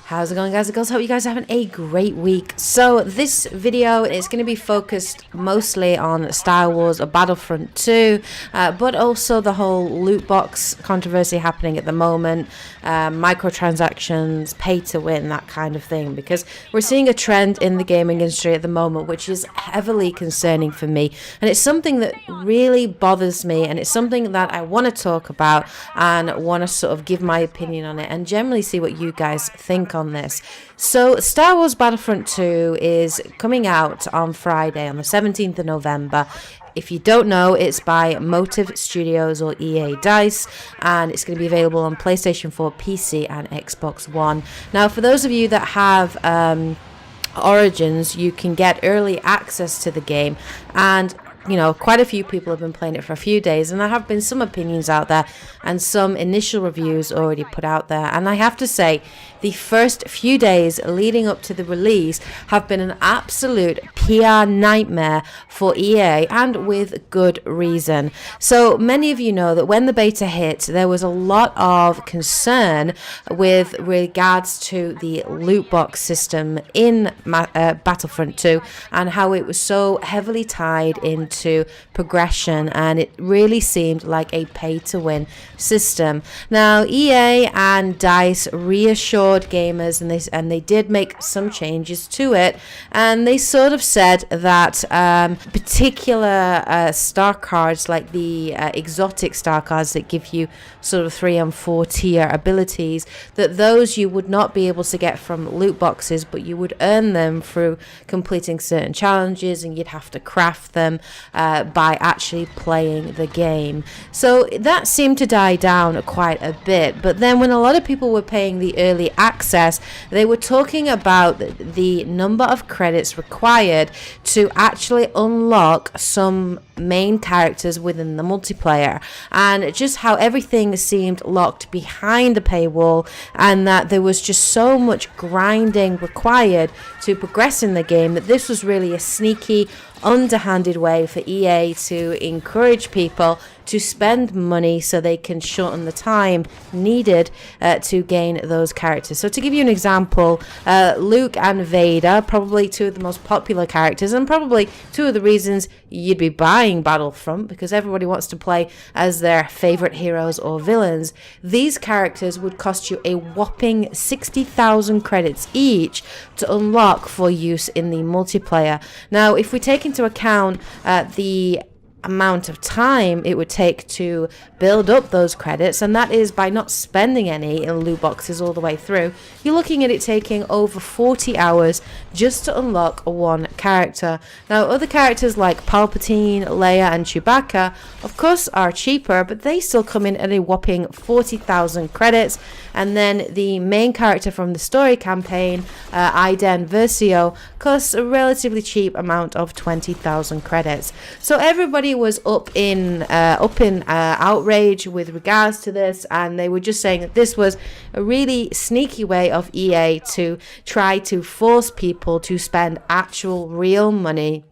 How's it going, guys and girls? Hope you guys are having a great week. So this video is going to be focused mostly on Star Wars or Battlefront 2, but also the whole loot box controversy happening at the moment, microtransactions, pay to win, that kind of thing, because we're seeing a trend in the gaming industry at the moment which is heavily concerning for me, and it's something that really bothers me, and it's something that I want to talk about and want to sort of give my opinion on it and generally see what you guys think on this. So Star Wars Battlefront 2 is coming out on Friday on the 17th of November. If you don't know, it's by Motive Studios or EA Dice, and it's going to be available on PlayStation 4, PC and Xbox One. Now, for those of you that have Origins, you can get early access to the game, and you know, quite a few people have been playing it for a few days, and there have been some opinions out there and some initial reviews already put out there. And I have to say, the first few days leading up to the release have been an absolute PR nightmare for EA, and with good reason. So many of you know that when the beta hit, there was a lot of concern with regards to the loot box system in Battlefront 2 and how it was so heavily tied into progression, and it really seemed like a pay-to-win system. Now, EA and DICE reassured gamers, and they did make some changes to it, and they sort of said that particular star cards, like the exotic star cards that give you sort of 3 and 4 tier abilities, that those you would not be able to get from loot boxes, but you would earn them through completing certain challenges, and you'd have to craft them by actually playing the game. So that seemed to die down quite a bit, but then when a lot of people were paying the early access, they were talking about the number of credits required to actually unlock some main characters within the multiplayer, and just how everything seemed locked behind the paywall, and that there was just so much grinding required to progress in the game that this was really a sneaky, underhanded way for EA to encourage people to spend money so they can shorten the time needed to gain those characters. So to give you an example, Luke and Vader, probably two of the most popular characters, and probably two of the reasons you'd be buying Battlefront, because everybody wants to play as their favorite heroes or villains. These characters would cost you a whopping 60,000 credits each to unlock for use in the multiplayer. Now, if we take into account the amount of time it would take to build up those credits, and that is by not spending any in loot boxes all the way through, you're looking at it taking over 40 hours just to unlock one character. Now, other characters like Palpatine, Leia and Chewbacca of course are cheaper, but they still come in at a whopping 40,000 credits, and then the main character from the story campaign, Iden Versio, costs a relatively cheap amount of 20,000 credits. So everybody was up in outrage with regards to this, and they were just saying that this was a really sneaky way of EA to try to force people to spend actual real money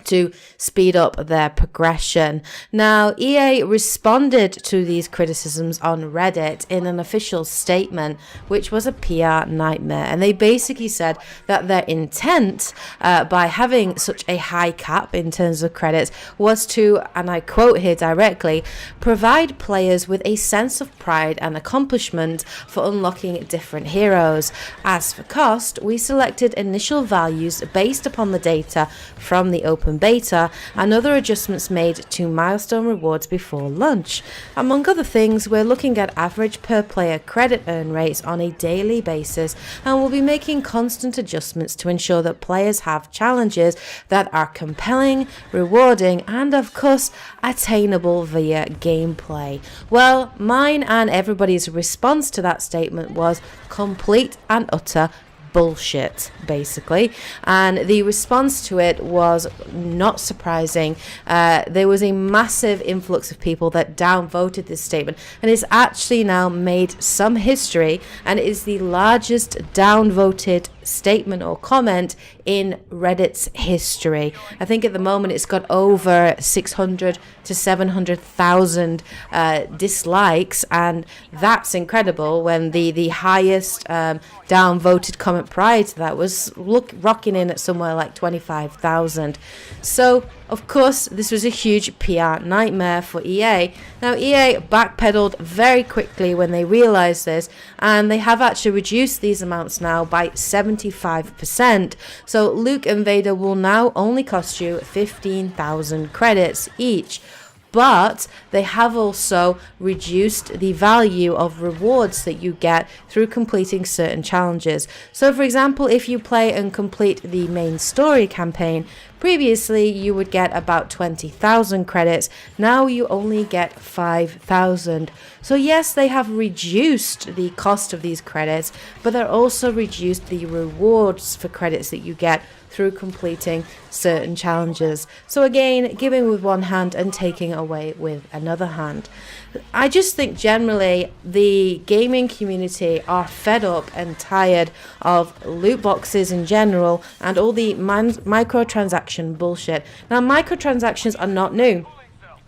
to speed up their progression. Now, EA responded to these criticisms on Reddit in an official statement, which was a PR nightmare, and they basically said that their intent by having such a high cap in terms of credits was to, and I quote here directly, provide players with a sense of pride and accomplishment for unlocking different heroes. As for cost, we selected initial values based upon the data from the open beta and other adjustments made to milestone rewards before launch. Among other things, we're looking at average per player credit earn rates on a daily basis, and we'll be making constant adjustments to ensure that players have challenges that are compelling, rewarding, and of course attainable via gameplay. Well, mine and everybody's response to that statement was complete and utter bullshit, basically, and the response to it was not surprising. There was a massive influx of people that downvoted this statement, and it's actually now made some history, and it is the largest downvoted statement or comment in Reddit's history. I think at the moment it's got over 600 to 700,000 dislikes, and that's incredible when the highest downvoted comment prior to that was rocking in at somewhere like 25,000. So of course this was a huge PR nightmare for EA. Now EA backpedaled very quickly when they realized this, and they have actually reduced these amounts now by 75%. So Luke and Vader will now only cost you 15,000 credits each. But they have also reduced the value of rewards that you get through completing certain challenges. So for example, if you play and complete the main story campaign, previously you would get about 20,000 credits. Now you only get 5,000. So yes, they have reduced the cost of these credits, but they're also reduced the rewards for credits that you get through completing certain challenges. So again, giving with one hand and taking away with another hand. I just think generally the gaming community are fed up and tired of loot boxes in general and all the microtransaction bullshit. Now, microtransactions are not new.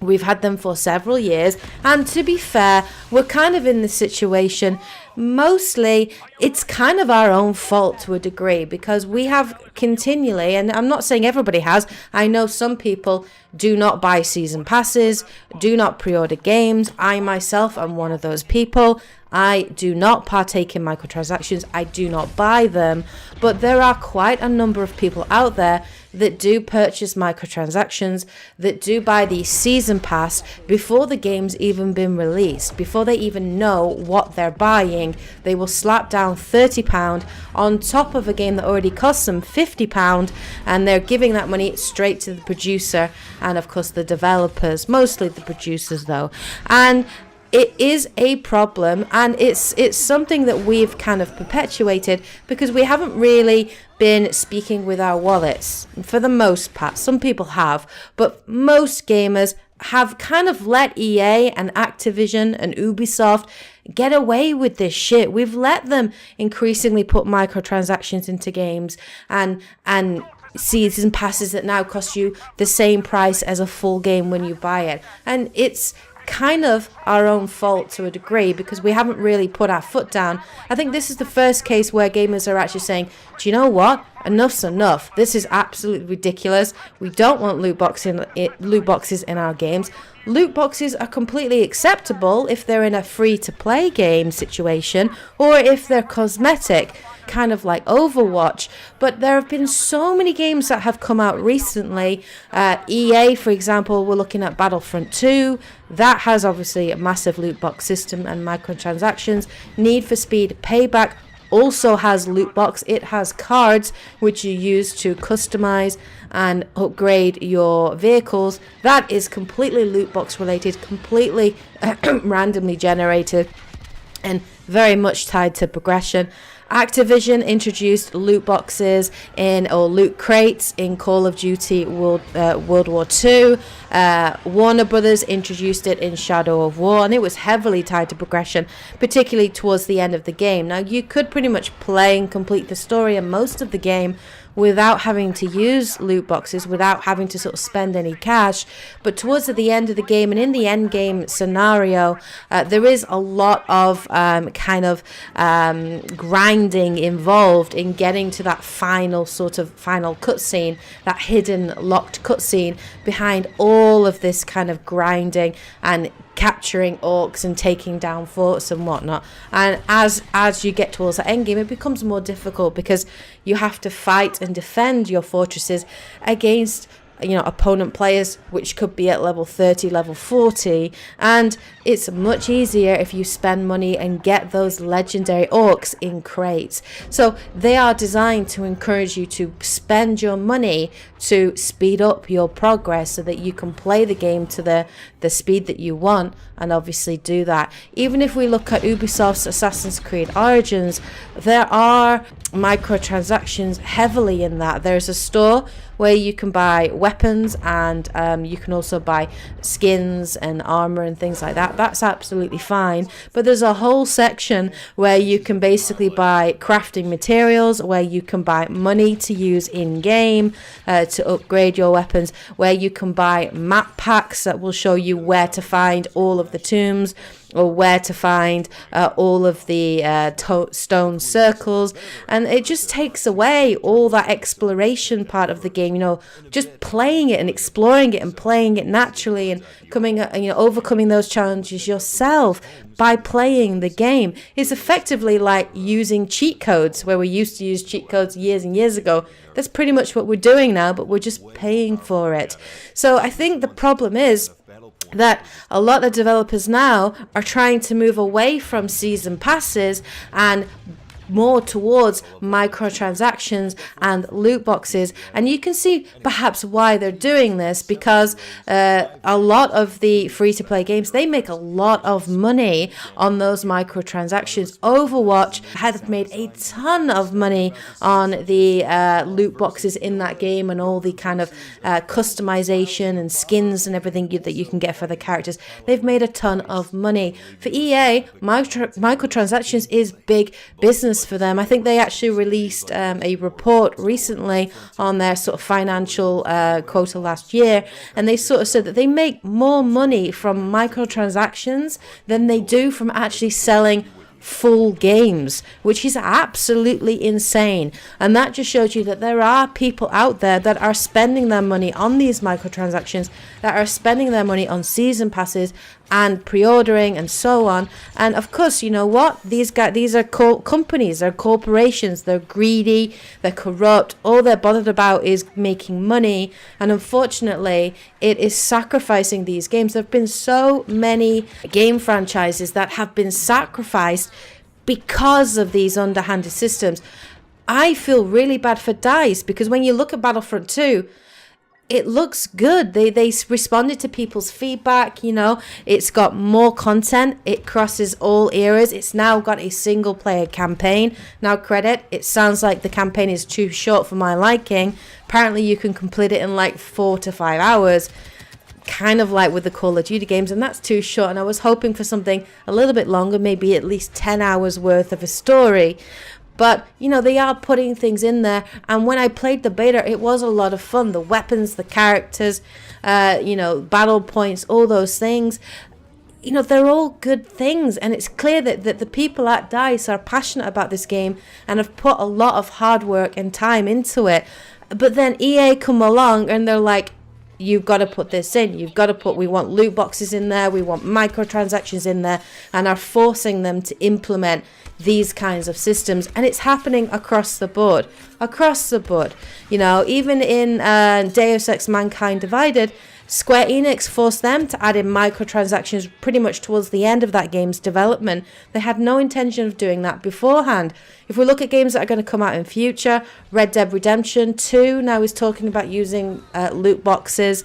We've had them for several years, and to be fair, we're kind of in this situation. Mostly, it's kind of our own fault to a degree, because we have continually, and I'm not saying everybody has, I know some people do not buy season passes, do not pre-order games. I myself am one of those people. I do not partake in microtransactions. I do not buy them. But there are quite a number of people out there that do purchase microtransactions, that do buy the season pass before the game's even been released, before they even know what they're buying. They will slap down £30 on top of a game that already costs them £50, and they're giving that money straight to the producer and of course the developers, mostly the producers though. And it is a problem, and it's something that we've kind of perpetuated because we haven't really been speaking with our wallets for the most part. Some people have, but most gamers have kind of let EA and Activision and Ubisoft get away with this shit. We've let them increasingly put microtransactions into games and season passes that now cost you the same price as a full game when you buy it. And it's kind of our own fault to a degree because we haven't really put our foot down. I think this is the first case where gamers are actually saying, do you know what? Enough's enough. This is absolutely ridiculous. We don't want loot boxes in our games. Loot boxes are completely acceptable if they're in a free-to-play game situation or if they're cosmetic, kind of like Overwatch. But there have been so many games that have come out recently. EA, for example, we're looking at Battlefront 2. That has obviously a massive loot box system and microtransactions. Need for Speed Payback also has loot box. It has cards which you use to customize and upgrade your vehicles. That is completely loot box related, completely randomly generated, and very much tied to progression. Activision introduced loot boxes or loot crates in Call of Duty World War II. Warner Brothers introduced it in Shadow of War, and it was heavily tied to progression, particularly towards the end of the game. Now, you could pretty much play and complete the story and most of the game without having to use loot boxes, without having to sort of spend any cash. But towards the end of the game and in the end game scenario, there is a lot of grinding involved in getting to that final cutscene, that hidden locked cutscene behind all of this kind of grinding and capturing orcs and taking down forts and whatnot. And as you get towards the end game, it becomes more difficult because you have to fight and defend your fortresses against opponent players, which could be at level 30, level 40, and it's much easier if you spend money and get those legendary orcs in crates. So they are designed to encourage you to spend your money to speed up your progress so that you can play the game to the speed that you want, and obviously do that. Even if we look at Ubisoft's Assassin's Creed Origins, there are microtransactions heavily in that. There's a store where you can buy weapons weapons, and you can also buy skins and armor and things like that. That's absolutely fine. But there's a whole section where you can basically buy crafting materials, where you can buy money to use in game to upgrade your weapons, where you can buy map packs that will show you where to find all of the tombs, or where to find all of the stone circles. And it just takes away all that exploration part of the game, just playing it and exploring it and playing it naturally, and overcoming those challenges yourself by playing the game. Is effectively like using cheat codes, where we used to use cheat codes years and years ago. That's pretty much what we're doing now, but we're just paying for it. So I think the problem is that a lot of developers now are trying to move away from season passes and more towards microtransactions and loot boxes. And you can see perhaps why they're doing this, because a lot of the free-to-play games, they make a lot of money on those microtransactions. Overwatch has made a ton of money on the loot boxes in that game, and all the kind of customization and skins and everything that you can get for the characters. They've made a ton of money. For EA, microtransactions is big business for them. I think they actually released a report recently on their sort of financial quota last year, and they sort of said that they make more money from microtransactions than they do from actually selling full games, which is absolutely insane. And that just shows you that there are people out there that are spending their money on these microtransactions, that are spending their money on season passes and pre-ordering and so on. And of course, you know what, these are companies, they're corporations, they're greedy, they're corrupt. All they're bothered about is making money, and unfortunately it is sacrificing these games. There have been so many game franchises that have been sacrificed because of these underhanded systems. I feel really bad for DICE, because when you look at Battlefront 2, it looks good. They responded to people's feedback. It's got more content. It crosses all eras. It's now got a single player campaign. Now credit, it sounds like the campaign is too short for my liking. Apparently you can complete it in like 4 to 5 hours, kind of like with the Call of Duty games, and that's too short. And I was hoping for something a little bit longer, maybe at least 10 hours worth of a story. But, they are putting things in there. And when I played the beta, it was a lot of fun. The weapons, the characters, battle points, all those things. They're all good things. And it's clear that the people at DICE are passionate about this game and have put a lot of hard work and time into it. But then EA come along and they're like, you've got to put this in. We want loot boxes in there. We want microtransactions in there, and are forcing them to implement these kinds of systems. And it's happening across the board. Even in Deus Ex Mankind Divided, Square Enix forced them to add in microtransactions pretty much towards the end of that game's development. They had no intention of doing that beforehand. If we look at games that are going to come out in future, Red Dead Redemption 2 now is talking about using loot boxes.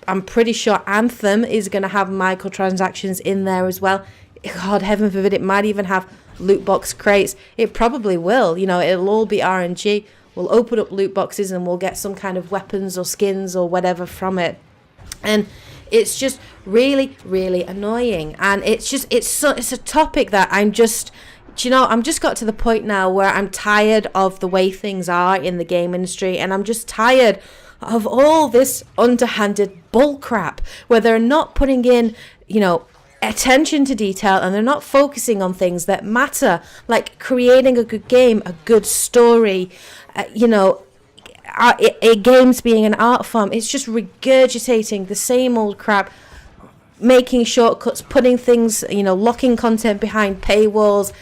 I'm pretty sure Anthem is going to have microtransactions in there as well. God, heaven forbid, it might even have loot box crates. It probably will. It'll all be RNG. We'll open up loot boxes and we'll get some kind of weapons or skins or whatever from it. And it's just really, really annoying. And it's a topic that I'm just got to the point now where I'm tired of the way things are in the game industry, and I'm just tired of all this underhanded bullcrap where they're not putting in, attention to detail, and they're not focusing on things that matter, like creating a good game, a good story, games being an art form. It's just regurgitating the same old crap, making shortcuts, putting things, locking content behind paywalls,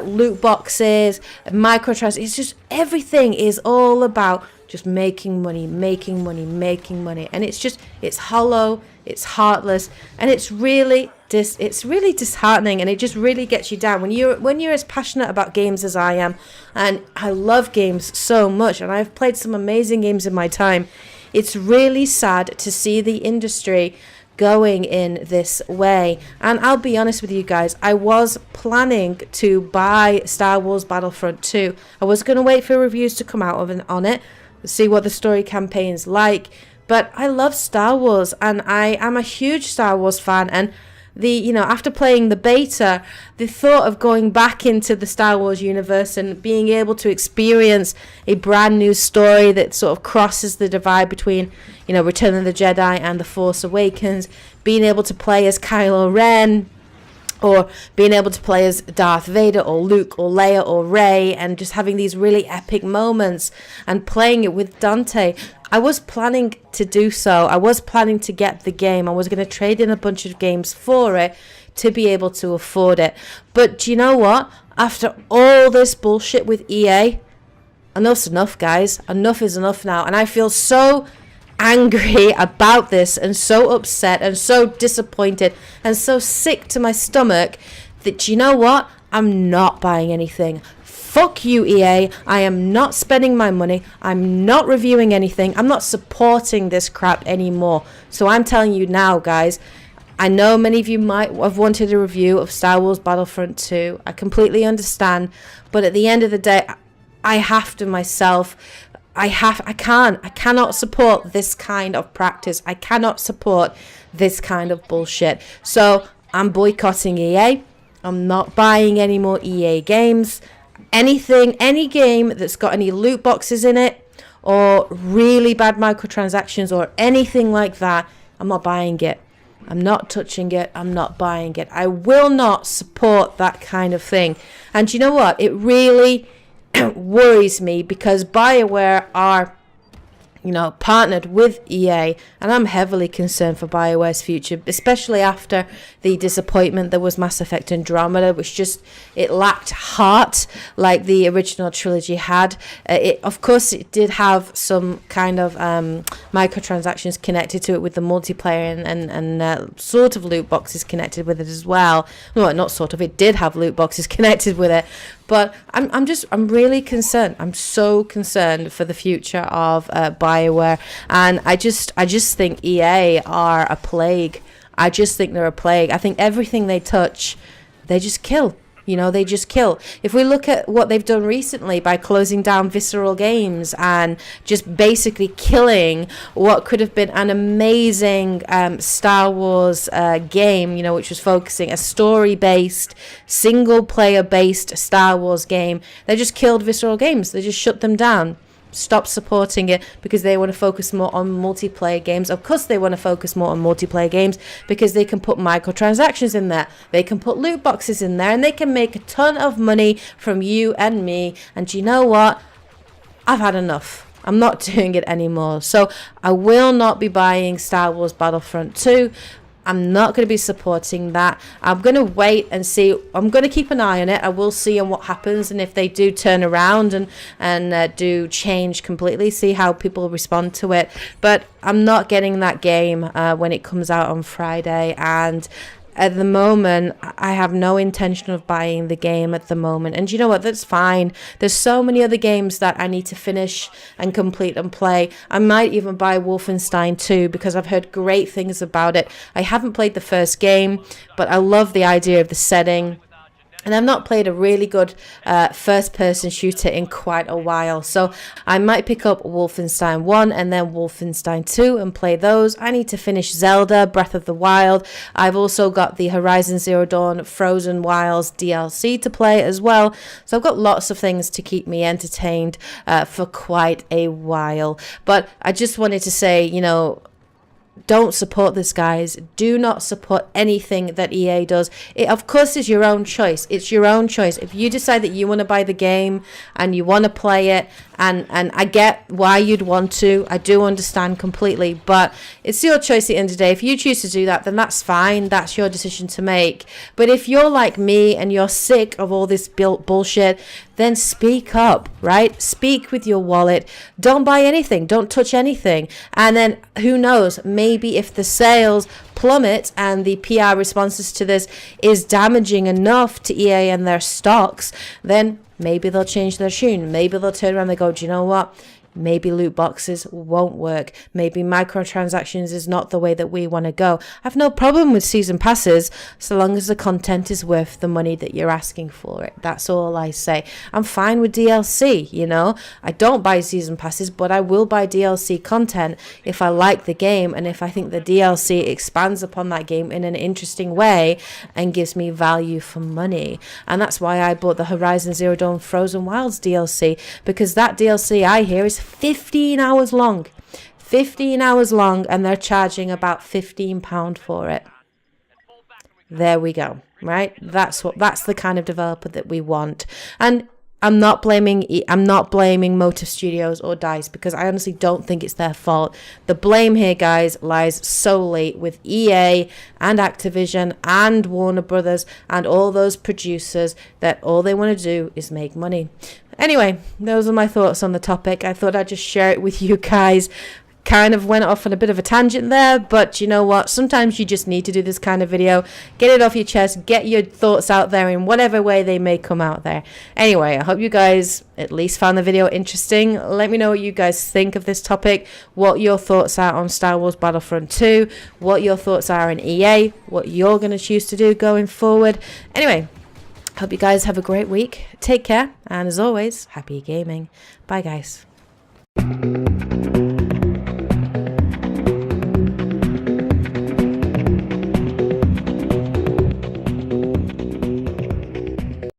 loot boxes, microtransactions. It's just, everything is all about just making money. And it's hollow, it's heartless, and it's really disheartening, and it just really gets you down when you're as passionate about games as I am. And I love games so much, and I've played some amazing games in my time. It's really sad to see the industry going in this way. And I'll be honest with you guys, I was planning to buy Star Wars Battlefront 2. I was going to wait for reviews to come out on it, see what the story campaign's like. But I love Star Wars, and I am a huge Star Wars fan. And after playing the beta, the thought of going back into the Star Wars universe and being able to experience a brand new story that sort of crosses the divide between, Return of the Jedi and The Force Awakens, being able to play as Kylo Ren, or being able to play as Darth Vader or Luke or Leia or Rey, and just having these really epic moments and playing it with Dante. I was planning to do so. I was planning to get the game. I was going to trade in a bunch of games for it to be able to afford it. But do you know what? After all this bullshit with EA, enough's enough, guys. Enough is enough now. And I feel so angry about this, and so upset, and so disappointed, and so sick to my stomach that, you know what? I'm not buying anything. Fuck you, EA. I am not spending my money. I'm not reviewing anything. I'm not supporting this crap anymore. So I'm telling you now, guys, I know many of you might have wanted a review of Star Wars Battlefront 2. I completely understand. But at the end of the day, I have to myself. I cannot support this kind of practice. I cannot support this kind of bullshit. So I'm boycotting EA. I'm not buying any more EA games. Any game that's got any loot boxes in it, or really bad microtransactions, or anything like that, I'm not buying it. I'm not touching it. I'm not buying it. I will not support that kind of thing. And you know what? It really worries me, because BioWare are, partnered with EA, and I'm heavily concerned for BioWare's future, especially after the disappointment that was Mass Effect Andromeda, which it lacked heart like the original trilogy had. Of course, it did have some kind of microtransactions connected to it with the multiplayer, and sort of loot boxes connected with it as well. Well, not sort of, it did have loot boxes connected with it. But I'm really concerned. I'm so concerned for the future of BioWare, and I just think EA are a plague. I just think they're a plague. I think everything they touch, they just kill. They just kill. If we look at what they've done recently by closing down Visceral Games and just basically killing what could have been an amazing Star Wars game, which was focusing a story-based, single-player-based Star Wars game, they just killed Visceral Games. They just shut them down. Stop supporting it because they want to focus more on multiplayer games. Of course they want to focus more on multiplayer games because they can put microtransactions in there, they can put loot boxes in there, and they can make a ton of money from you and me. And you know what? I've had enough. I'm not doing it anymore. So I will not be buying Star Wars Battlefront 2. I'm not going to be supporting that. I'm going to wait and see. I'm going to keep an eye on it. I will see on what happens, and if they do turn around and do change completely, see how people respond to it. But I'm not getting that game when it comes out on Friday, and at the moment, I have no intention of buying the game at the moment. And you know what? That's fine. There's so many other games that I need to finish and complete and play. I might even buy Wolfenstein 2 because I've heard great things about it. I haven't played the first game, but I love the idea of the setting. And I've not played a really good first-person shooter in quite a while. So I might pick up Wolfenstein 1 and then Wolfenstein 2 and play those. I need to finish Zelda Breath of the Wild. I've also got the Horizon Zero Dawn Frozen Wilds DLC to play as well. So I've got lots of things to keep me entertained for quite a while. But I just wanted to say, don't support this, guys. Do not support anything that EA does. It, of course, is your own choice. It's your own choice. If you decide that you want to buy the game and you want to play it, and I get why you'd want to. I do understand completely. But it's your choice at the end of the day. If you choose to do that, then that's fine. That's your decision to make. But if you're like me and you're sick of all this bullshit, then speak up, right? Speak with your wallet. Don't buy anything. Don't touch anything. And then who knows, maybe if the sales plummet and the PR responses to this is damaging enough to EA and their stocks, then maybe they'll change their tune. Maybe they'll turn around and they go, do you know what? Maybe loot boxes won't work. Maybe microtransactions is not the way that we want to go. I have no problem with season passes so long as the content is worth the money that you're asking for it. That's all I say. I'm fine with DLC, you know. I don't buy season passes, but I will buy DLC content if I like the game and if I think the DLC expands upon that game in an interesting way and gives me value for money. And that's why I bought the Horizon Zero Dawn Frozen Wilds DLC, because that DLC I hear is 15 hours long. 15 hours long, and they're charging about £15 for it. There we go, right? That's the kind of developer that we want. And I'm not blaming Motive Studios or DICE, because I honestly don't think it's their fault. The blame here, guys, lies solely with EA and Activision and Warner Brothers and all those producers that all they want to do is make money. Anyway, those are my thoughts on the topic. I thought I'd just share it with you guys. Kind of went off on a bit of a tangent there, but you know what? Sometimes you just need to do this kind of video. Get it off your chest. Get your thoughts out there in whatever way they may come out there. Anyway, I hope you guys at least found the video interesting. Let me know what you guys think of this topic, what your thoughts are on Star Wars Battlefront 2, what your thoughts are in EA, what you're going to choose to do going forward. Anyway, hope you guys have a great week. Take care, and as always, happy gaming. Bye, guys.